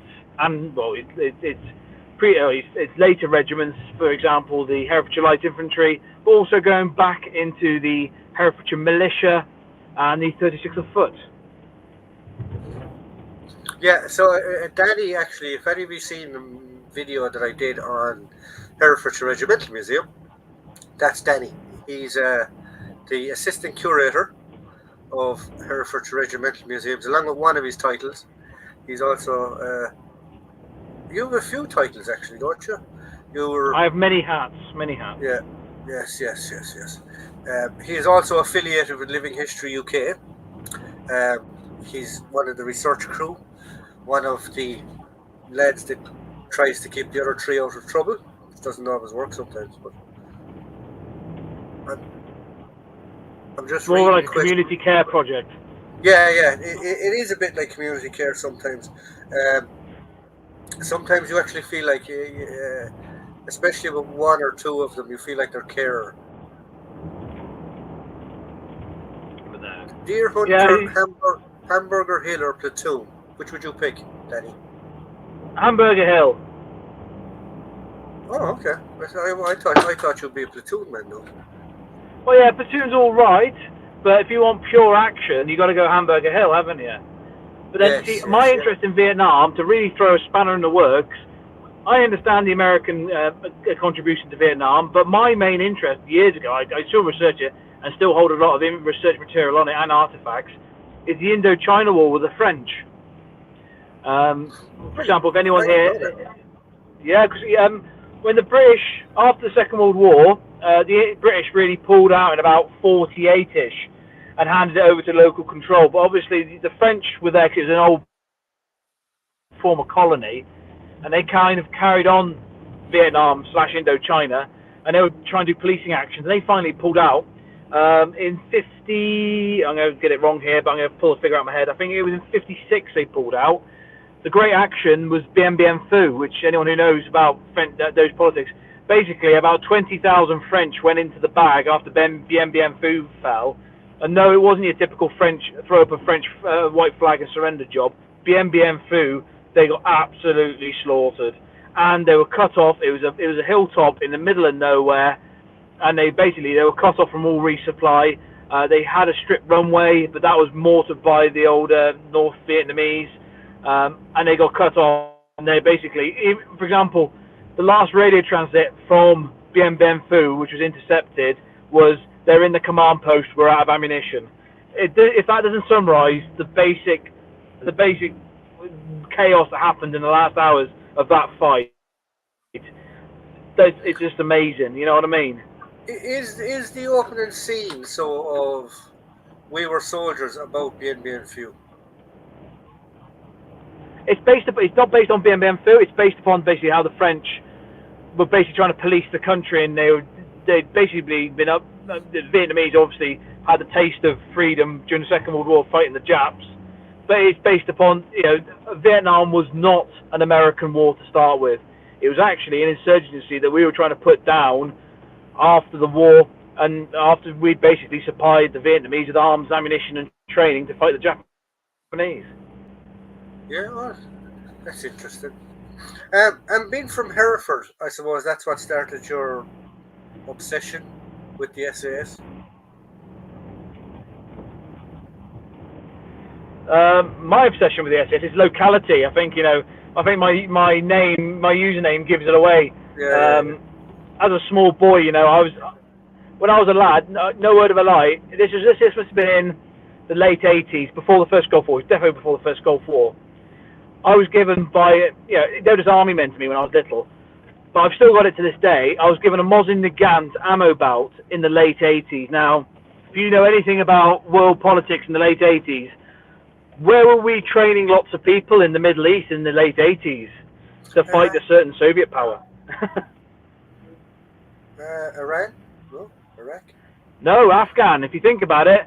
B: later regiments, for example, the Herefordshire Light Infantry, but also going back into the Herefordshire Militia and the 36th of Foot.
A: Yeah, so Danny, actually, if any of you seen the video that I did on Herefordshire Regimental Museum, that's Danny. He's the assistant curator of Herefordshire Regimental Museums, along with one of his titles. He's also you have a few titles, actually, don't you?
B: I have many hats.
A: Yeah. Yes. He is also affiliated with Living History UK. He's one of the research crew, one of the lads that tries to keep the other 3 out of trouble. It doesn't always work sometimes, but I'm just
B: more like a community care project.
A: Yeah, it is a bit like community care sometimes. Sometimes you actually feel like, especially with 1 or 2 of them, you feel like they're carer. Deer
B: Yeah,
A: Hunter, Hamburger Hill, or Platoon? Which would you pick, Danny?
B: Hamburger Hill.
A: Oh, okay. I thought you'd be a platoon man, though.
B: Well, yeah, Platoon's all right, but if you want pure action, you got to go Hamburger Hill, haven't you? But then, see,
A: Yes,
B: my
A: yes, yeah.
B: interest in Vietnam, to really throw a spanner in the works, I understand the American contribution to Vietnam, but my main interest years ago, I still research it and still hold a lot of research material on it and artifacts, is the Indochina War with the French. For
A: Really?
B: example, if
A: I
B: anyone
A: didn't know
B: here,
A: that.
B: yeah, because when the British, after the Second World War, the British really pulled out in about 48-ish and handed it over to local control. But obviously, the French were there because it was an old former colony, and they kind of carried on Vietnam / Indochina, and they were trying to do policing actions, and they finally pulled out in 50. I'm going to get it wrong here, but I'm going to pull a figure out of my head. I think it was in 56 they pulled out. The great action was Bien Bien Phu, which anyone who knows about those politics, basically about 20,000 French went into the bag after Bien Bien Phu fell. And no, it wasn't your typical French throw up a French white flag and surrender job. Bien Bien Phu, they got absolutely slaughtered, and they were cut off. It was a hilltop in the middle of nowhere, and they were cut off from all resupply. They had a strip runway, but that was mortared by the old North Vietnamese. And they got cut off. And they basically, for example, the last radio transit from Bien Bien Phu, which was intercepted, was they're in the command post, we're out of ammunition. If that doesn't summarise the basic chaos that happened in the last hours of that fight, it's just amazing. You know what I mean?
A: Is the opening scene so of We Were Soldiers about Bien Bien Phu?
B: It's not based on Bien Bien Phu. It's based upon basically how the French were basically trying to police the country, and they'd basically been up. The Vietnamese obviously had the taste of freedom during the Second World War fighting the Japs, but it's based upon, Vietnam was not an American war to start with. It was actually an insurgency that we were trying to put down after the war, and after we'd basically supplied the Vietnamese with arms, ammunition, and training to fight the Japanese.
A: Yeah, well, that's interesting. And being from Hereford, I suppose that's what started your obsession with the SAS.
B: My obsession with the SS is locality. I think my name, my username gives it away.
A: Yeah, yeah, yeah.
B: As a small boy, when I was a lad, no word of a lie. This must have been in the late '80s, before the first Gulf War. It was definitely before the first Gulf War. I was given they were just army men to me when I was little, but I've still got it to this day. I was given a Mosin Nagant ammo belt in the late '80s. Now, if you know anything about world politics in the late '80s, where were we training lots of people in the Middle East in the late '80s to fight a
A: Uh,
B: certain Soviet power?
A: Iran? No, Iraq.
B: No, Afghan. If you think about it,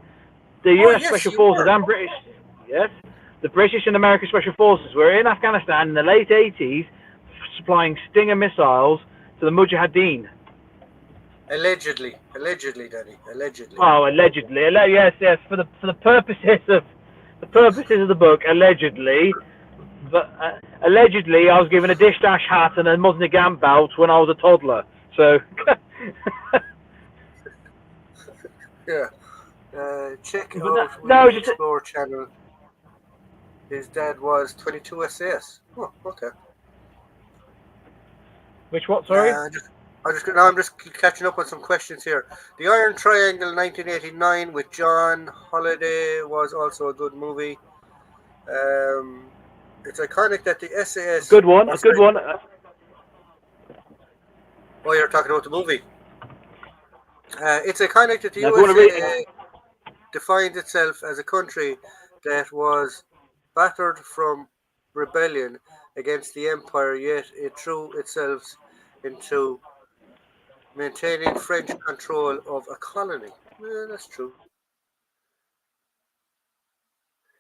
B: the
A: Oh
B: U.S.
A: yes,
B: Special
A: you
B: Forces
A: were.
B: and British, yes, the British and American Special Forces were in Afghanistan in the late '80s, supplying Stinger missiles to the Mujahideen.
A: Allegedly, Danny. Allegedly.
B: Oh, allegedly. Yes, yes. For the purposes of the book, allegedly. But allegedly, I was given a dish dash hat and a Mosnigam belt when I was a toddler. So.
A: Yeah. Check
B: But
A: out
B: no,
A: Weekly
B: just
A: Explorer channel. His dad was 22 SAS. Oh, okay.
B: which what? Sorry.
A: Just, now I'm just catching up on some questions here. The Iron Triangle 1989 with John Holliday was also a good movie. It's iconic that the
B: A
A: SAS.
B: good one.
A: Oh,
B: A good
A: sorry.
B: one.
A: Oh, you're talking about the movie. It's iconic that the
B: Now, if you want to read,
A: USA defined itself as a country that was battered from rebellion against the empire, yet it threw itself into maintaining French control of a colony. Yeah, that's true.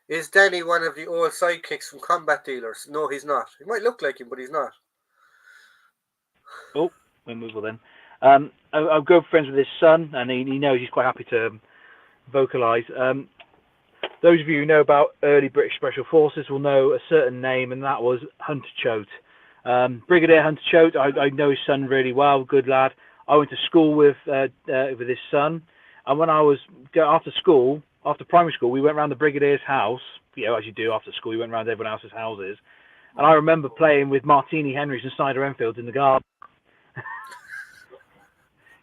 A: Is Danny one of the old sidekicks from Combat Dealers? No, he's not. He might look like him, but he's not.
B: oh, we'll move on then. I'm good friends with his son, and he knows he's quite happy to vocalise. those of you who know about early British Special Forces will know a certain name, and that was Hunter Choate. Brigadier Hunter Choate, I know his son really well, good lad. I went to school with his son, and when I was after school, after primary school, we went round the Brigadier's house. You know, as you do after school, we went round everyone else's houses, and I remember playing with Martini Henrys and Cider Enfields in the garden.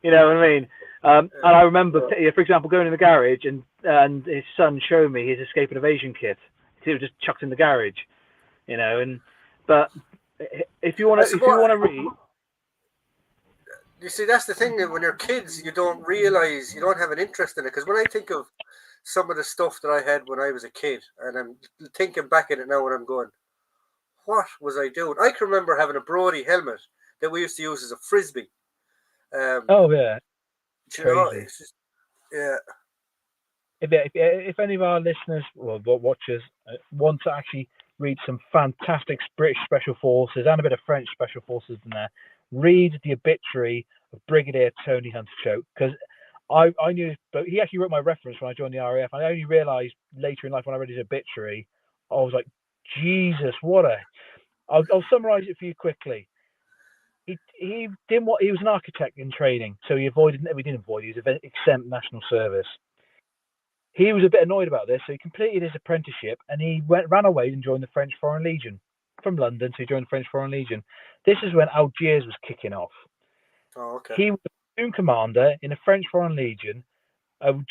B: You know what I mean? And I remember, for example, going in the garage and his son showed me his escape and evasion kit. It was just chucked in the garage, you know. But if you want to read,
A: you see, that's the thing. That when you're kids, you don't realize, you don't have an interest in it. Because when I think of some of the stuff that I had when I was a kid, and I'm thinking back at it now, and I'm going, what was I doing? I can remember having a Brody helmet that we used to use as a frisbee.
B: Oh yeah,
A: You know,
B: crazy.
A: it's just, yeah.
B: If any of our listeners or watchers want to actually read some fantastic British Special Forces and a bit of French Special Forces in there, read the obituary of Brigadier Tony Hunter Choate, because I knew, but he actually wrote my reference when I joined the RAF. I only realised later in life when I read his obituary, I was like, Jesus, what a... I'll summarise it for you quickly. He didn't he was an architect in training, so he didn't avoid, he was exempt national service. He was a bit annoyed about this, so he completed his apprenticeship and he ran away and joined the French Foreign Legion from London. So he joined the French Foreign Legion. This is when Algiers was kicking off.
A: Oh, okay.
B: He was a platoon commander in the French Foreign Legion,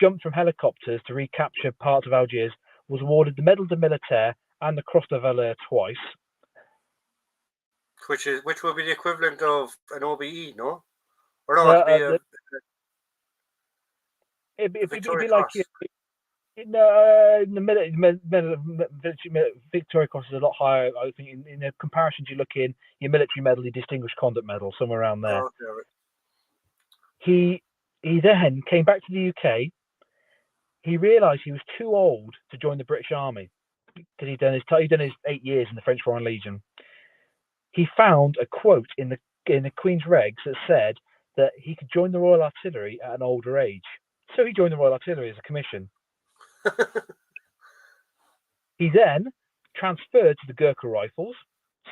B: jumped from helicopters to recapture parts of Algiers, was awarded the Medal de Militaire and the Cross de Valeur twice.
A: Which would be the equivalent of an OBE, no? Or no, it'd be a Victoria
B: like
A: Cross.
B: the Victoria Cross is a lot higher. I think in the comparisons you look in your military medal, your Distinguished Conduct Medal, somewhere around there.
A: Oh, okay, right.
B: He then came back to the UK. He realised he was too old to join the British Army because he'd done his 8 years in the French Foreign Legion. He found a quote in the Queen's Regs that said that he could join the Royal Artillery at an older age. So he joined the Royal Artillery as a commission. He then transferred to the Gurkha Rifles,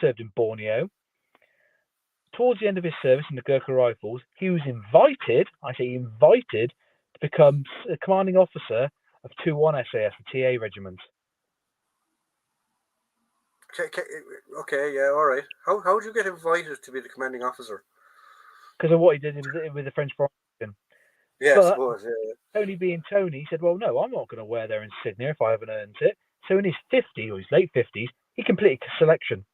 B: served in Borneo. Towards the end of his service in the Gurkha Rifles, he was invited to become a commanding officer of 2-1 SAS, the TA regiment.
A: Okay, yeah, all right. How did you get invited to be the commanding officer?
B: Because of what he did with the French Foreign Legion.
A: Yeah,
B: but
A: I suppose, yeah.
B: Tony being Tony, he said, well, no, I'm not going to wear their insignia if I haven't earned it. So in his 50s, or his late 50s, he completed selection.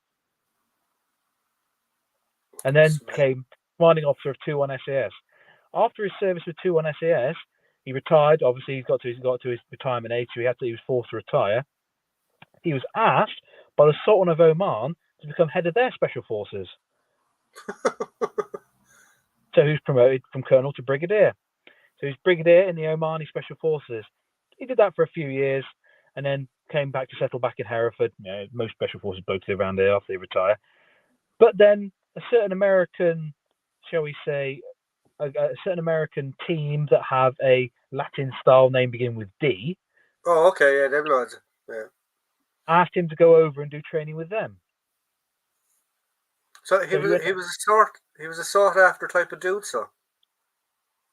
B: And then became commanding officer of 2-1 SAS. After his service with 2-1 SAS, he retired. Obviously, he got to his retirement age, so he was forced to retire. He was asked by the Sultan of Oman to become head of their special forces. So he was promoted from colonel to brigadier. So he's brigadier in the Omani special forces. He did that for a few years, and then came back to settle back in Hereford. You know, most special forces both live around there after they retire. But then a certain American, shall we say, a certain American team that have a Latin style name beginning with D.
A: Oh, okay, yeah, them lads. Yeah.
B: Asked him to go over and do training with them.
A: So he was a sought after type of dude, so.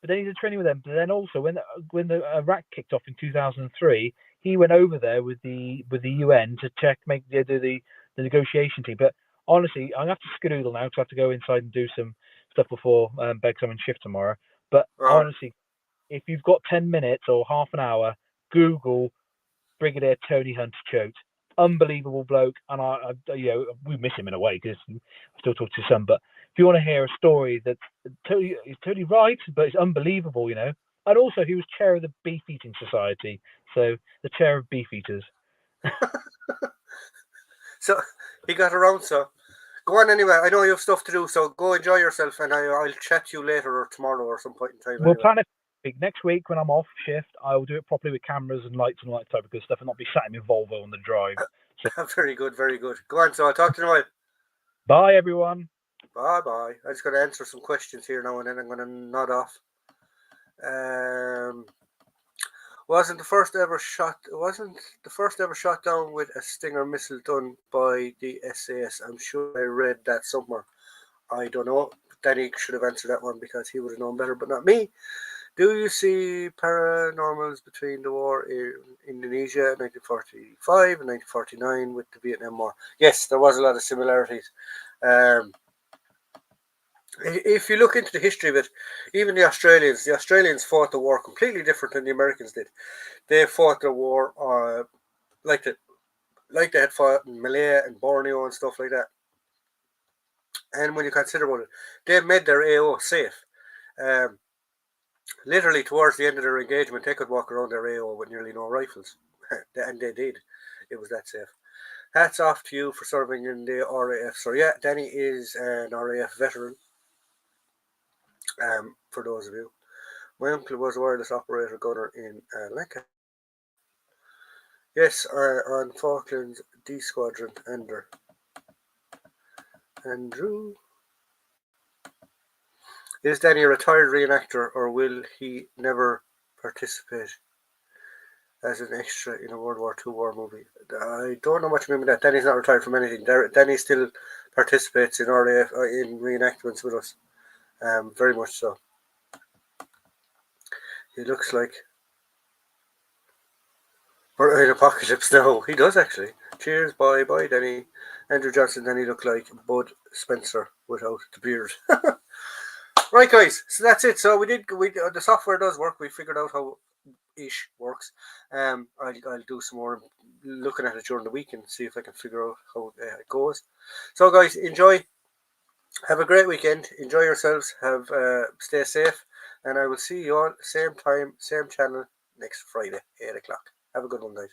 B: But then he did training with them. But then also when the Iraq kicked off in 2003, he went over there with the UN to do the negotiation team. But honestly, I'm gonna have to skedaddle now because I have to go inside and do some stuff before bed. I'm in shift tomorrow. But honestly, if you've got 10 minutes or half an hour, Google Brigadier Tony Hunter Choate. Unbelievable bloke, and we miss him in a way because I still talk to his son. But if you want to hear a story that's totally right, but it's unbelievable, you know. And also, he was chair of the Beef Eating Society, so the chair of beef eaters.
A: So he got around. So go on anyway. I know you have stuff to do, so go enjoy yourself, and I'll chat to you later or tomorrow or some point in time.
B: We'll plan it next week when I'm off shift. I will do it properly with cameras and lights and all that type of good stuff, and not be sat in my Volvo on the drive.
A: So. Very good, very good. Go on. So I'll talk to you in a while.
B: Bye, everyone.
A: Bye. I just got to answer some questions here now, and then I'm going to nod off. wasn't the first ever shot. It wasn't the first ever shot down with a Stinger missile done by the SAS. I'm sure I read that somewhere. I don't know. Danny should have answered that one because he would have known better, but not me. Do you see paranormals between the war in Indonesia, 1945 and 1949, with the Vietnam War? Yes, there was a lot of similarities. If you look into the history of it, even the Australians fought the war completely different than the Americans did. They fought the war like they had fought in Malaya and Borneo and stuff like that. And when you consider about it, they made their AO safe. Um, Literally, towards the end of their engagement, they could walk around their AO with nearly no rifles. And they did. It was that safe. Hats off to you for serving in the RAF. So, yeah, Danny is an RAF veteran, for those of you. My uncle was a wireless operator gunner in Lancaster. Yes, on Falklands D Squadron, Andrew. Is Danny a retired reenactor, or will he never participate as an extra in a World War II war movie? I don't know much about that. Danny's not retired from anything. Danny still participates in RAF in reenactments with us, very much so. He looks like we're in apocalypse now. He does actually. Cheers, bye, Danny. Andrew Johnson. Danny looked like Bud Spencer without the beard. Right, guys. So that's it. So the software does work. We figured out how ish works. I'll do some more looking at it during the week and see if I can figure out how it goes. So, guys, enjoy. Have a great weekend. Enjoy yourselves. Stay safe, and I will see you all same time, same channel next Friday, 8 o'clock. Have a good one, guys.